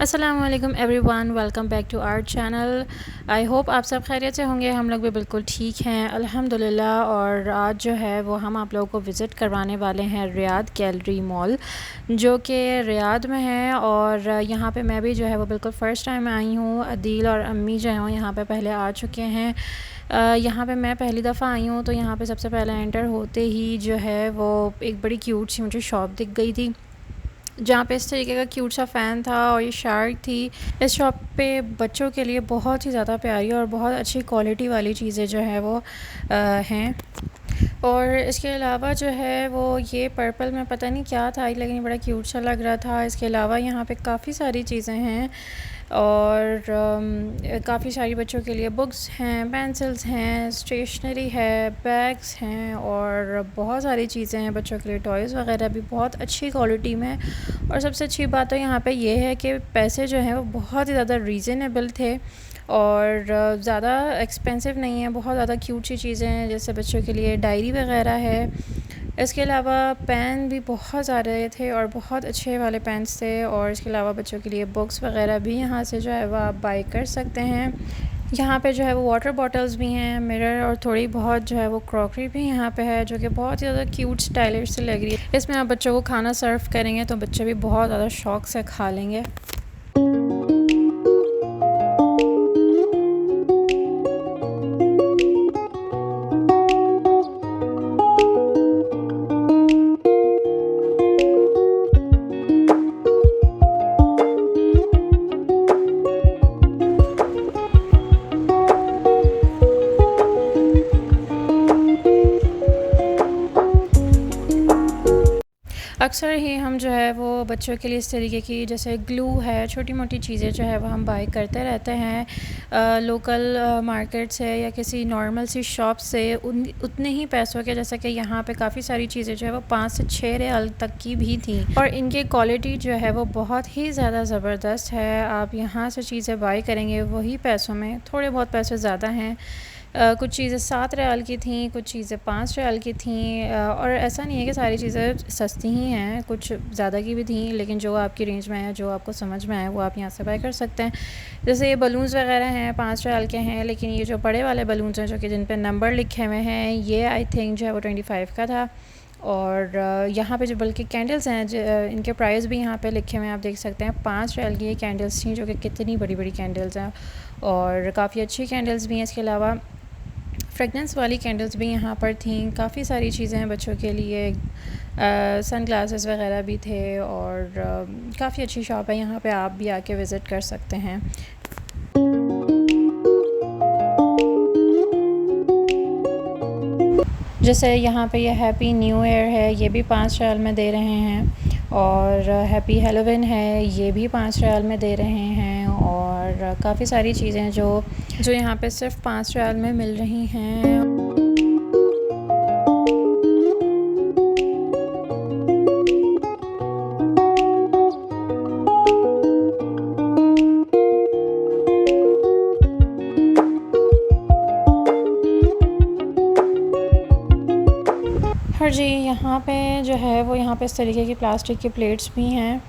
अस्सलामुअलैकुम everyone, welcome back to our channel. I hope आप सब खैरियत से होंगे। हम लोग भी बिल्कुल ठीक हैं अल्हम्दुलिल्लाह। और आज जो है वो हम आप लोगों को विज़िट करवाने वाले हैं रियाद गैलरी मॉल, जो कि रियाद में है। और यहाँ पे मैं भी जो है वो बिल्कुल फ़र्स्ट टाइम आई हूँ। अदील और अम्मी जो हैं वो यहाँ पे पहले आ चुके हैं। यहाँ पे मैं पहली दफ़ा आई हूँ, तो यहाँ पे सबसे पहले एंटर होते ही जो है वो एक बड़ी क्यूट सी मुझे शॉप दिख गई थी, जहाँ पे इस तरीके का क्यूट सा फ़ैन था और ये शार्क थी। इस शॉप पे बच्चों के लिए बहुत ही ज़्यादा प्यारी और बहुत अच्छी क्वालिटी वाली चीज़ें जो है वो हैं। और इसके अलावा जो है वो ये पर्पल में पता नहीं क्या था, लेकिन ये बड़ा क्यूट सा लग रहा था। इसके अलावा यहाँ पे काफ़ी सारी चीज़ें हैं और काफ़ी सारी बच्चों के लिए बुक्स हैं, पेंसिल्स हैं, स्टेशनरी है, बैग्स हैं और बहुत सारी चीज़ें हैं बच्चों के लिए। टॉयज़ वगैरह भी बहुत अच्छी क्वालिटी में। और सबसे अच्छी बात तो यहाँ पे ये है कि पैसे जो हैं वो बहुत ही ज़्यादा रीज़नेबल थे और ज़्यादा एक्सपेंसिव नहीं है। बहुत ज़्यादा क्यूट सी चीज़ें हैं, जैसे बच्चों के लिए डायरी वगैरह है। इसके अलावा पेन भी बहुत सारे थे और बहुत अच्छे वाले पेन्स थे। और इसके अलावा बच्चों के लिए बुक्स वगैरह भी यहाँ से जो है वो आप बाई कर सकते हैं। यहाँ पे जो है वो वाटर बॉटल्स भी हैं, मिरर और थोड़ी बहुत जो है वो क्रॉकरी भी यहाँ पे है, जो कि बहुत ही ज़्यादा क्यूट स्टाइलिश से लग रही है। इसमें आप बच्चों को खाना सर्व करेंगे तो बच्चे भी बहुत ज़्यादा शौक़ से खा लेंगे। अक्सर ही हम जो है वो बच्चों के लिए इस तरीके की, जैसे ग्लू है, छोटी मोटी चीज़ें जो है वो हम बाई करते रहते हैं लोकल मार्केट से या किसी नॉर्मल सी शॉप से उतने ही पैसों के। जैसे कि यहाँ पे काफ़ी सारी चीज़ें जो है वो 5 से 6 रियाल तक की भी थी और इनकी क्वालिटी जो है वो बहुत ही ज़्यादा ज़बरदस्त है। आप यहाँ से चीज़ें बाई करेंगे वही पैसों में, थोड़े बहुत पैसे ज़्यादा हैं। कुछ चीज़ें 7 रियाल की थी, कुछ चीज़ें 5 रियाल की थी। और ऐसा नहीं है कि सारी चीज़ें सस्ती ही हैं, कुछ ज़्यादा की भी थी। लेकिन जो आपकी रेंज में है, जो आपको समझ में आए, वो आप यहाँ से बाय कर सकते हैं। जैसे ये बलून्स वगैरह हैं, 5 रियाल के हैं, लेकिन ये जो बड़े वाले बलून्स हैं, जो कि जिन पे नंबर लिखे हुए हैं, ये आई थिंक जो है वो 25 का था। और यहाँ पे जो बल्कि कैंडल्स हैं, इनके प्राइस भी यहाँ पे लिखे हुए हैं, आप देख सकते हैं। 5 रियाल की ये कैंडल्स थी, जो कि कितनी बड़ी बड़ी कैंडल्स हैं और काफ़ी अच्छी कैंडल्स भी हैं। इसके अलावा फ्रेगनेंस वाली कैंडल्स भी यहाँ पर थी। काफ़ी सारी चीज़ें हैं बच्चों के लिए, सन ग्लासेस वगैरह भी थे और काफ़ी अच्छी शॉप है। यहाँ पे आप भी आके विज़िट कर सकते हैं। जैसे यहाँ पे ये हैप्पी न्यू ईयर है, ये भी 5 रियाल में दे रहे हैं। और हैप्पी हेलोविन है, ये भी 5 रियाल में दे रहे हैं। और काफ़ी सारी चीज़ें जो यहाँ पे सिर्फ 5 रियाल में मिल रही हैं। और जी यहाँ पे जो है वो यहाँ पे इस तरीके की प्लास्टिक की प्लेट्स भी हैं।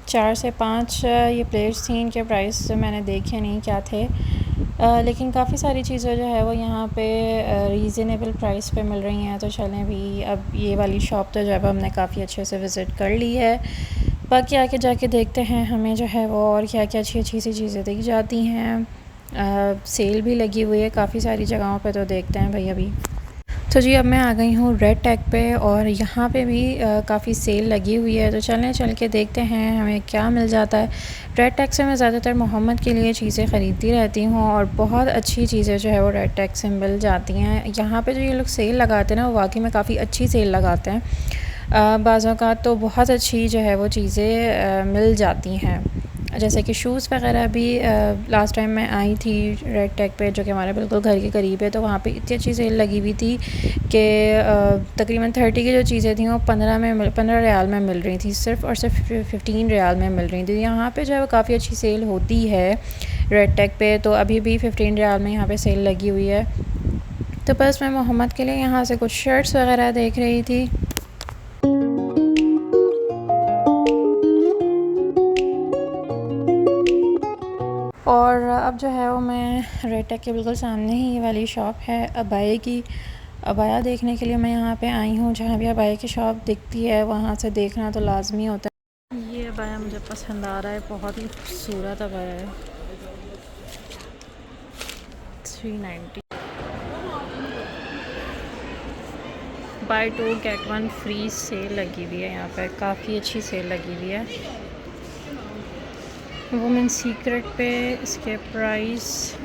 4 से 5 ये प्लेट्स थी। इनके प्राइस मैंने देखे नहीं क्या थे, लेकिन काफ़ी सारी चीज़ें जो है वो यहाँ पे रीज़नेबल प्राइस पे मिल रही हैं। तो चलें भी, अब ये वाली शॉप तो जो है हमने काफ़ी अच्छे से विज़िट कर ली है। बाकी आके जाके देखते हैं हमें जो है वो और क्या क्या अच्छी अच्छी सी चीज़ें दी जाती हैं। सेल भी लगी हुई है काफ़ी सारी जगहों पे, तो देखते हैं भाई अभी। तो जी अब मैं आ गई हूँ रेड टैग पे और यहाँ पे भी काफ़ी सेल लगी हुई है। तो चल के देखते हैं हमें क्या मिल जाता है। रेड टैग से मैं ज़्यादातर मोहम्मद के लिए चीज़ें ख़रीदती रहती हूँ और बहुत अच्छी चीज़ें जो है वो रेड टैग से मिल जाती हैं। यहाँ पे जो ये लोग सेल लगाते हैं ना, वो वाकई में काफ़ी अच्छी सेल लगाते हैं। बाज़ों का तो बहुत अच्छी जो है वो चीज़ें मिल जाती हैं। जैसे कि शूज़ वगैरह भी लास्ट टाइम मैं आई थी रेड टैग पे, जो कि हमारे बिल्कुल घर के करीब है। तो वहाँ पे इतनी अच्छी सेल लगी हुई थी कि तकरीबन 30 की जो चीज़ें थी वो 15 रियाल में मिल रही थी, सिर्फ़ और सिर्फ 15 रियाल में मिल रही थी। यहाँ पे जो है वो काफ़ी अच्छी सेल होती है रेड टैग पे। तो अभी भी 15 रियाल में यहाँ पे सेल लगी हुई है। तो बस मैं मोहम्मद के लिए यहाँ से कुछ शर्ट्स वगैरह देख रही थी। और अब जो है वो मैं रेड टेक के बिल्कुल सामने ही ये वाली शॉप है अबाया की। अबाया देखने के लिए मैं यहाँ पे आई हूँ। जहाँ भी अबाया की शॉप दिखती है वहाँ से देखना तो लाजमी होता है। ये अबाया मुझे पसंद आ रहा है, बहुत ही खूबसूरत अबाया है। 390 बाय 2 गेट 1 फ्री सेल लगी हुई है। यहाँ पर काफ़ी अच्छी सेल लगी हुई है। वुमेन सीक्रेट पे इसके प्राइस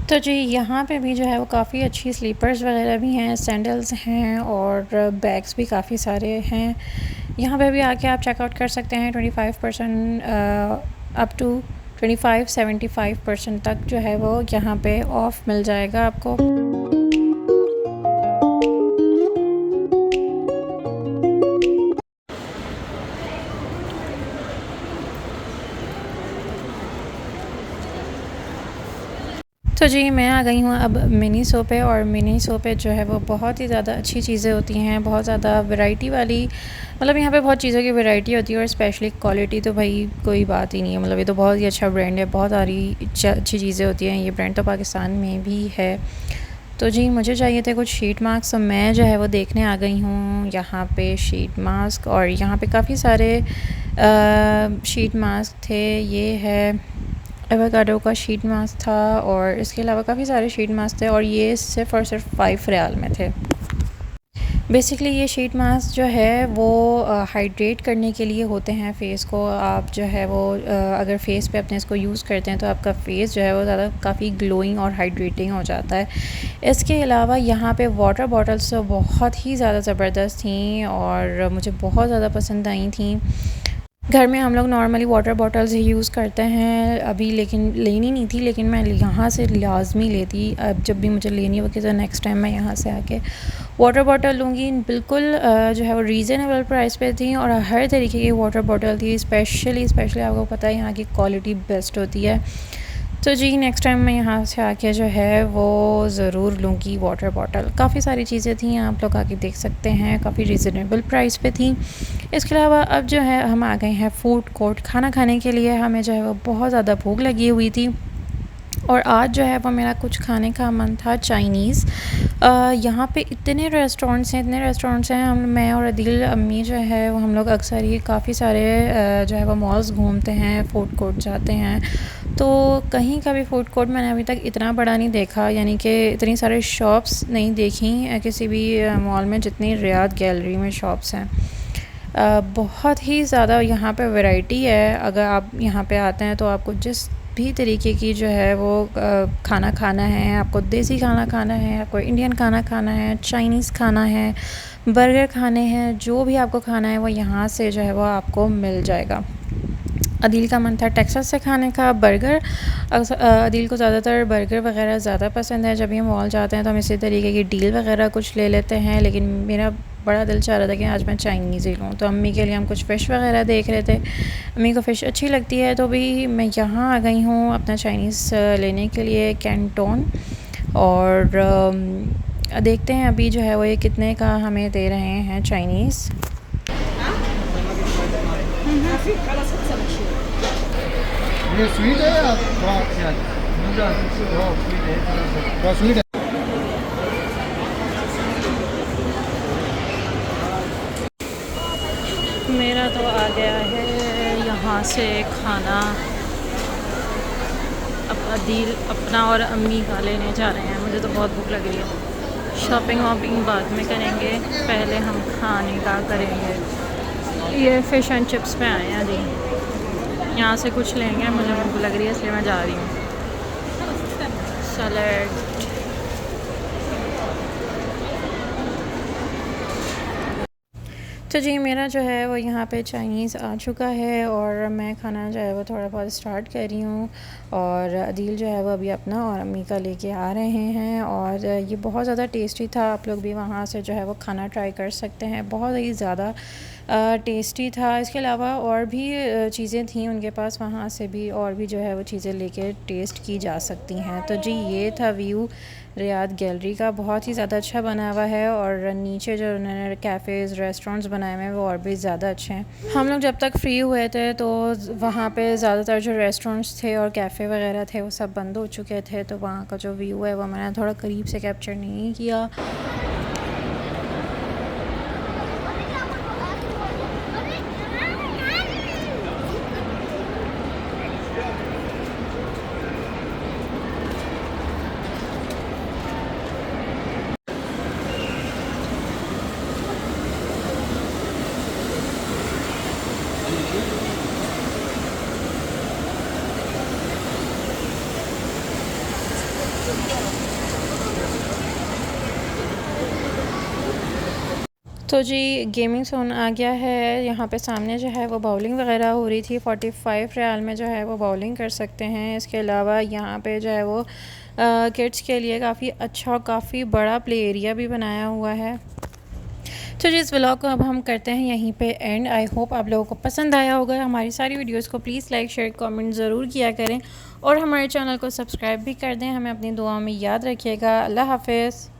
तो जी यहाँ पे भी जो है वो काफ़ी अच्छी स्लीपर्स वगैरह भी हैं, सैंडल्स हैं और बैग्स भी काफ़ी सारे हैं। यहाँ पे भी आके आप चेकआउट कर सकते हैं। 25% अप टू 25-75% तक जो है वो यहाँ पे ऑफ़ मिल जाएगा आपको। तो जी मैं आ गई हूँ अब मिनीसो पे, और मिनीसो पे जो है वो बहुत ही ज़्यादा अच्छी चीज़ें होती हैं, बहुत ज़्यादा वैरायटी वाली, मतलब यहाँ पे बहुत चीज़ों की वैरायटी होती है और स्पेशली क्वालिटी तो भाई कोई बात ही नहीं है। मतलब ये तो बहुत ही अच्छा ब्रांड है, बहुत सारी अच्छी चीज़ें होती हैं। ये ब्रांड तो पाकिस्तान में भी है। तो जी मुझे चाहिए थे कुछ शीट मास्क, तो मैं जो है वो देखने आ गई हूँ यहाँ पे शीट मास्क। और यहाँ पे काफ़ी सारे शीट मास्क थे। ये है एवोकाडो का शीट मास्क था और इसके अलावा काफ़ी सारे शीट मास्क थे और ये सिर्फ़ और सिर्फ 5 रियाल में थे। बेसिकली ये शीट मास्क जो है वो हाइड्रेट करने के लिए होते हैं फ़ेस को। आप जो है वो अगर फ़ेस पे अपने इसको यूज़ करते हैं तो आपका फ़ेस जो है वो ज़्यादा काफ़ी ग्लोइंग और हाइड्रेटिंग हो जाता है। इसके अलावा यहाँ पे वाटर बॉटल्स तो बहुत ही ज़्यादा ज़बरदस्त थी और मुझे बहुत ज़्यादा पसंद आई थी। घर में हम लोग नॉर्मली वाटर बॉटल्स ही यूज़ करते हैं अभी, लेकिन लेनी नहीं थी, लेकिन मैं यहाँ से लाजमी लेती। अब जब भी मुझे लेनी होगी तो नेक्स्ट टाइम मैं यहाँ से आके वाटर बॉटल लूँगी। बिल्कुल जो है वो रीज़नेबल प्राइस पे थी और हर तरीके की वाटर बॉटल थी। स्पेशली आपको पता है यहाँ की क्वालिटी बेस्ट होती है। तो जी नेक्स्ट टाइम मैं यहाँ से आके जो है वो ज़रूर लूँगी वाटर बॉटल। काफ़ी सारी चीज़ें थी, आप लोग आके देख सकते हैं, काफ़ी रीज़नेबल प्राइस पे थी। इसके अलावा अब जो है हम आ गए हैं फूड कोर्ट खाना खाने के लिए। हमें जो है वो बहुत ज़्यादा भूख लगी हुई थी और आज जो है वो मेरा कुछ खाने का मन था चाइनीज़। यहाँ पे इतने रेस्टोरेंट्स हैं। मैं और अदील अम्मी जो है वो हम लोग अक्सर ही काफ़ी सारे जो है वो मॉल्स घूमते हैं, फूड कोर्ट जाते हैं। तो कहीं का भी फूड कोर्ट मैंने अभी तक इतना बड़ा नहीं देखा, यानी कि इतनी सारे शॉप्स नहीं देखी किसी भी मॉल में जितनी रियाद गैलरी में शॉप्स हैं। बहुत ही ज़्यादा यहाँ पे वैरायटी है। अगर आप यहाँ पे आते हैं तो आपको जिस भी तरीके की जो है वो खाना खाना है, आपको देसी खाना खाना है, आपको इंडियन खाना खाना है, चाइनीज़ खाना है, बर्गर खाने हैं, जो भी आपको खाना है वो यहाँ से जो है वो आपको मिल जाएगा। अदील का मन था टेक्सास से खाने का बर्गर। अदील को ज़्यादातर बर्गर वगैरह ज़्यादा पसंद है। जब ये मॉल जाते हैं तो हम इसी तरीके की डील वगैरह कुछ ले लेते हैं, लेकिन मेरा बड़ा दिल चाह रहा था कि आज मैं चाइनीज़ ही लूँ। तो अम्मी के लिए हम कुछ फ़िश वगैरह देख रहे थे। अम्मी को फ़िश अच्छी लगती है, तो भी मैं यहाँ आ गई हूँ अपना चाइनीज़ लेने के लिए, कैंटोन। और देखते हैं अभी जो है वो ये कितने का हमें दे रहे हैं चाइनीज़। ये स्वीट है या थोड़ा स्वीट है? मेरा तो आ गया है यहाँ से खाना। अब अदील अपना और अम्मी का लेने जा रहे हैं। मुझे तो बहुत भूख लग रही है। शॉपिंग वॉपिंग बाद में करेंगे, पहले हम खाने का करेंगे। ये फ़िश एंड चिप्स पे आए हैं जी, यहाँ से कुछ लेंगे। मुझे भूख लग रही है इसलिए मैं जा रही हूँ। सैलेड, तो जी मेरा जो है वो यहाँ पे चाइनीज़ आ चुका है और मैं खाना जो है वो थोड़ा बहुत स्टार्ट कर रही हूँ। और अदील जो है वो अभी अपना और अम्मी का लेके आ रहे हैं और ये बहुत ज़्यादा टेस्टी था। आप लोग भी वहाँ से जो है वो खाना ट्राई कर सकते हैं, बहुत ही ज़्यादा टेस्टी था। इसके अलावा और भी चीज़ें थी उनके पास, वहाँ से भी और भी जो है वो चीज़ें लेके टेस्ट की जा सकती हैं। तो जी ये था व्यू रियाद गैलरी का, बहुत ही ज़्यादा अच्छा बना हुआ है और नीचे जो उन्होंने कैफ़ेज़ रेस्टोरेंट्स बनाए हुए हैं वो और भी ज़्यादा अच्छे हैं। हम लोग जब तक फ्री हुए थे तो वहाँ पे ज़्यादातर जो रेस्टोरेंट्स थे और कैफ़े वगैरह थे वो सब बंद हो चुके थे, तो वहाँ का जो व्यू है वो मैंने थोड़ा करीब से कैप्चर नहीं किया। तो जी गेमिंग जोन आ गया है। यहाँ पे सामने जो है वो बाउलिंग वगैरह हो रही थी। 45 रियाल में जो है वो बाउलिंग कर सकते हैं। इसके अलावा यहाँ पे जो है वो किड्स के लिए काफ़ी अच्छा और काफ़ी बड़ा प्ले एरिया भी बनाया हुआ है। तो जी इस व्लॉग को अब हम करते हैं यहीं पे एंड। आई होप आप लोगों को पसंद आया होगा। हमारी सारी वीडियोस को प्लीज़ लाइक शेयर कमेंट ज़रूर किया करें और हमारे चैनल को सब्सक्राइब भी कर दें। हमें अपनी दुआओं में याद रखिएगा। अल्लाह हाफ़िज़।